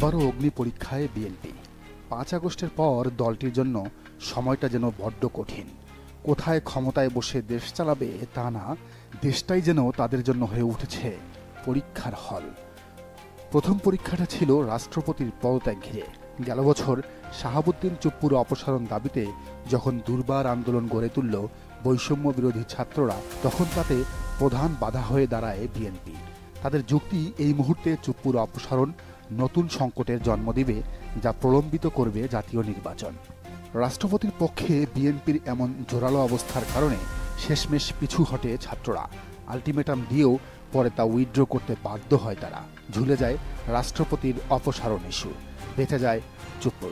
আবারও অগ্নি পরীক্ষায় বিএনপি। ৫ আগস্টের পর দলটির জন্য সময়টা যেন বড্ড কঠিন। কোথায় ক্ষমতায় বসে দেশ চালাবে তা না, দেশটাই যেন তাদের জন্য হয়ে উঠেছে পরীক্ষার হল। প্রথম পরীক্ষাটা ছিল রাষ্ট্রপতির পদত্যাগ ঘিরে। গেল বছর শাহাবুদ্দিন চুপ্পুর অপসারণ দাবিতে যখন দুর্বার আন্দোলন গড়ে তুলল বৈষম্য বিরোধী ছাত্ররা, তখন তাতে প্রধান বাধা হয়ে দাঁড়ায় বিএনপি। তাদের যুক্তি, এই মুহূর্তে চুপ্পুর অপসারণ নতুন সংকটের জন্ম দিবে, যা প্রলম্বিত করবে জাতীয় নির্বাচন। রাষ্ট্রপতির পক্ষে বিএনপির এমন জোরালো অবস্থার কারণে শেষমেশ পিছু হটে ছাত্ররা। আলটিমেটাম দিয়েও পরে তা উইথড্র করতে বাধ্য হয় তারা। ঝুলে যায় রাষ্ট্রপতির অপসারণ ইস্যু, বেঁচে যায় চুপ্পু।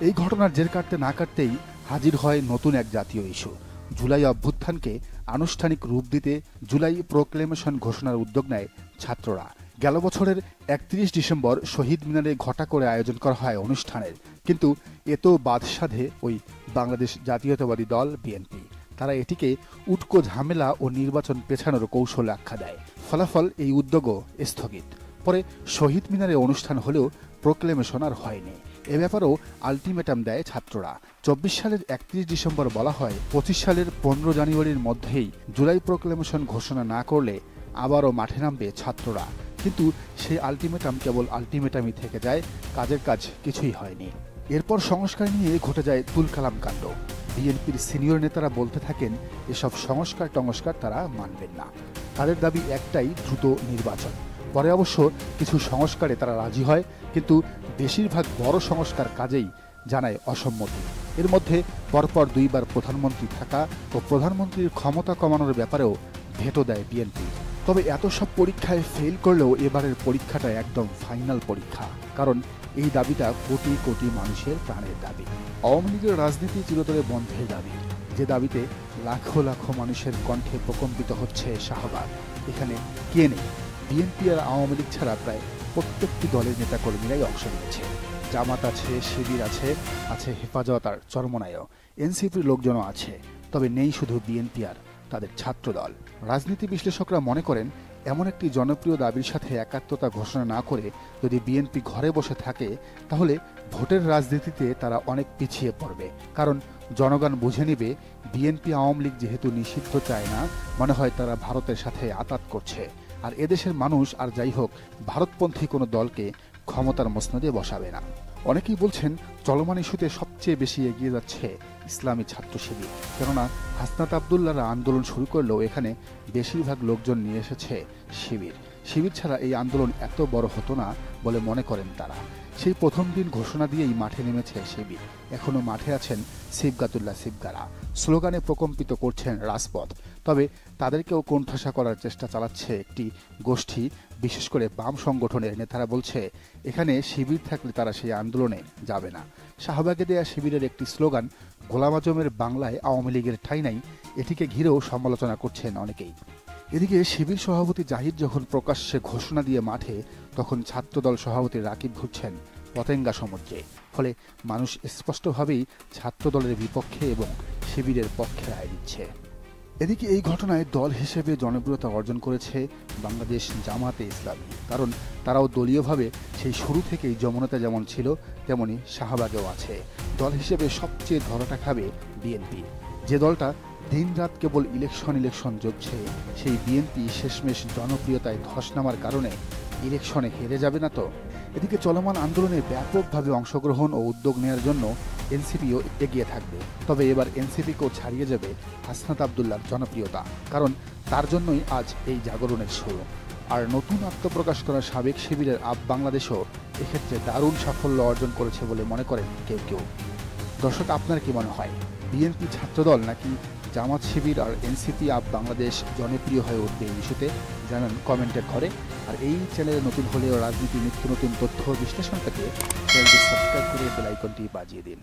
এই ঘটনার জের কাটতে না কাটতেই হাজির হয় নতুন এক জাতীয় ইস্যু। জুলাই অভ্যুত্থানকে আনুষ্ঠানিক রূপ দিতে জুলাই প্রোক্লেমেশন ঘোষণার উদ্যোগ নেয় ছাত্ররা। গেল বছরের ৩১ ডিসেম্বর শহীদ মিনারে ঘটা করে আয়োজন করা হয় অনুষ্ঠানের, কিন্তু এত বাদ সাধে ওই বাংলাদেশ জাতীয়তাবাদী দল বিএনপি। তারা এটিকে উটকো ঝামেলা ও নির্বাচন পেছানোর কৌশল আখ্যা দেয়। ফলাফল, এই উদ্যোগও স্থগিত। পরে শহীদ মিনারে অনুষ্ঠান হলেও প্রোক্লেমেশন আর হয়নি। এ ব্যাপারেও আলটিমেটাম দেয় ছাত্ররা। ২৪ সালের ৩১ ডিসেম্বর বলা হয় ২৫ সালের ১৫ জানুয়ারির মধ্যেই জুলাই প্রোক্লেমেশন ঘোষণা না করলে আবারও মাঠে নামবে ছাত্ররা। কিন্তু সেই আলটিমেটাম কেবল আলটিমেটামই থেকে যায়, কাজের কাজ কিছুই হয়নি। এরপর সংস্কার নিয়ে ঘটে যায় তুলকালাম কাণ্ড। বিএনপির সিনিয়র নেতারা বলতে থাকেন এসব সংস্কার টংস্কার তারা মানবেন না। তাদের দাবি একটাই, দ্রুত নির্বাচন। পরে অবশ্য কিছু সংস্কারে তারা রাজি হয়, কিন্তু বেশিরভাগ বড় সংস্কার কাজেই জানায় অসম্মতি। এর মধ্যে পরপর ২ বার প্রধানমন্ত্রী থাকা ও প্রধানমন্ত্রীর ক্ষমতা কমানোর ব্যাপারেও ভেটো দেয় বিএনপি। তবে এত সব পরীক্ষায় ফেল করলেও এবারের পরীক্ষাটা একদম ফাইনাল পরীক্ষা, কারণ এই দাবিটা কোটি কোটি মানুষের প্রাণের দাবি। আওয়ামী লীগের রাজনীতি চিরতরে বন্ধের দাবি, যে দাবিতে লাখো লাখো মানুষের কণ্ঠে প্রকম্পিত হচ্ছে শাহবাগ। এখানে কে নেই? বিএনপি আর আওয়ামী লীগ ছাড়া প্রায় প্রত্যেকটি দলের নেতাকর্মীরাই অংশ নিয়েছে। জামাত আছে, শিবির আছে হেফাজত আর চরমনায়ও, এনসিপির লোকজনও আছে। তবে নেই শুধু বিএনপি আর তাদের ছাত্রদল। রাজনীতি বিশ্লেষকরা মনে করেন, এমন একটি জনপ্রিয় দাবির সাথে একাত্মতা ঘোষণা না করে যদি বিএনপি ঘরে বসে থাকে, তাহলে ভোটের রাজনীতিতে তারা অনেক পিছিয়ে পড়বে। কারণ জনগণ বুঝে নিবে বিএনপি আওয়ামী লীগ যেহেতু নিষিদ্ধ চায় না, মনে হয় তারা ভারতের সাথে আঁতাত করছে। আর এদেশের মানুষ আর যাই হোক ভারতপন্থী কোনো দলকে ক্ষমতার মসনদে বসাবে না। অনেকেই বলছেন, চলমান ইস্যুতে সবচেয়ে বেশি এগিয়ে যাচ্ছে ইসলামী ছাত্র শিবির। কেননা হাসনাত আবদুল্লাহরা আন্দোলন শুরু করলেও এখানে বেশিরভাগ লোকজন নিয়ে এসেছে শিবির ছাড়া এই আন্দোলন এত বড় হতো না বলে মনে করেন তারা। সেই প্রথম দিন ঘোষণা দিয়েই মাঠে নেমেছে শিবির। এখনও মাঠে আছেন সিবগাতুল্লাহ সিবগারা, স্লোগানে প্রকম্পিত করছেন রাজপথ। তবে তাদেরকেও কোণঠাসা করার চেষ্টা চালাচ্ছে একটি গোষ্ঠী, বিশেষ করে বাম সংগঠনের নেতারা বলছে এখানে শিবির থাকলে তারা সেই আন্দোলনে যাবে না। শাহবাগে দেয়া শিবিরের একটি স্লোগান, গোলাম আজমের বাংলায় আওয়ামী লীগের ঠাঁই নাই, এটিকে ঘিরেও সমালোচনা করছেন অনেকেই। এদিকে শিবির সভাপতি জাহিদ যখন প্রকাশ্যে ঘোষণা দিয়ে মাঠে, তখন ছাত্রদল সভাপতি রাকিব ঘুরছেন পতেঙ্গা সমুদ্রে। ফলে মানুষ স্পষ্টভাবেই ছাত্রদলের বিপক্ষে এবং শিবিরের পক্ষে রায় দিচ্ছে। এদিকে এই ঘটনায় দল হিসেবে জনপ্রিয়তা অর্জন করেছে বাংলাদেশ জামাতে ইসলামী, কারণ তারাও দলীয়ভাবে সেই শুরু থেকেই যমুনাতে যেমন ছিল তেমনি শাহবাগেও আছে। দল হিসেবে সবচেয়ে ধরাটা খাবে বিএনপি। যে দলটা দিনরাত কেবল ইলেকশন জমছে, সেই বিএনপি শেষমেশ জনপ্রিয়তায় ধস নামার কারণে ইলেকশনে হেরে যাবে না তো? এদিকে চলমান আন্দোলনে ব্যাপকভাবে অংশগ্রহণ ও উদ্যোগ নেওয়ার জন্য এনসিপিও এগিয়ে থাকবে। তবে এবার এনসিপিকেও ছাড়িয়ে যাবে হাসনাত আবদুল্লাহর জনপ্রিয়তা, কারণ তার জন্যই আজ এই জাগরণের শুরু। আর নতুন আত্মপ্রকাশ করা সাবেক শিবিরের আপ বাংলাদেশও এক্ষেত্রে দারুণ সাফল্য অর্জন করেছে বলে মনে করেন কেউ কেউ। দর্শক, আপনার কি মনে হয়, বিএনপি ছাত্রদল নাকি জামাত শিবির আর এনসিপি আপ বাংলাদেশ জনপ্রিয় হয়ে উঠবে এই ইস্যুতে? জানান কমেন্টের ঘরে। আর এই চ্যানেলে নতুন হলেও রাজনীতি নিত্য নতুন তথ্য বিশ্লেষণ পেতে চ্যানেলটি সাবস্ক্রাইব করে বেল আইকনটি বাজিয়ে দিন।